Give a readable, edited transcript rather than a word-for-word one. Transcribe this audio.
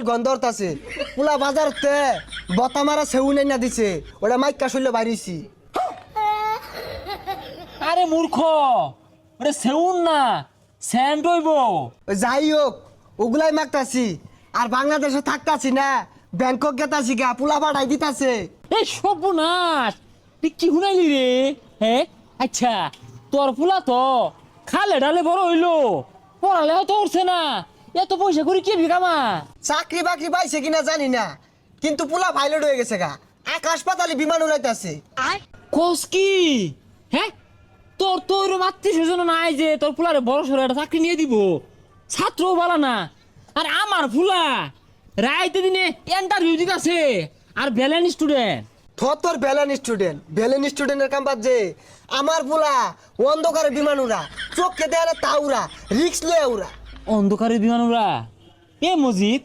গন্ধ আছে পুলা বাজারতে বতা মারা সেউ নাই না দিছে ওটা মাইকা শুনলে বাইরেছি। আরে মূর্খ, ওরে সেউন না, স্যান্ড হইব। যাই হোক ওগুলাই মাগতাছি আর বাংলাদেশে থাকতাছি না, ব্যাংকক গেতাছি গা পুলা পাঠাই দিতাছে। এই সর্বনাশ, তুই কি শুনাইলি রে? হ্যাঁ আচ্ছা, তোর ফুলা তো খালে ডালে বড় হইলো, পড়ালেও তো উঠছে না, এত পয়সা করে কি বিকামা? চাকরি বাকরি পাইছে কিনা জানি না, কিন্তু পুলা পাইলট হয়ে গেছে গা, আকাশ পাতালে বিমান উড়াইতাছে। কোস কি? হ্যাঁ, তোর তো ওইরকম আত্মীয় স্বজন নাই যে তোর ফুলারে বড় সড়ো একটা চাকরি নিয়ে দিব, ছাত্রও বলা না। আর আমার ফুলা রাইতে দিনে ইন্টারভিউ দিতেছে, আর ব্যালেন্স স্টুডেন্ট। তোর ভ্যালেন স্টুডেন্টের কাম বাদ যে আমার পুলা অন্ধকারে বিমান উড়া, চোখকে দেয় না তা উড়া, রিক্স লয়ে উড়া। অন্ধকারের বিমান উড়া? এ মজিদ,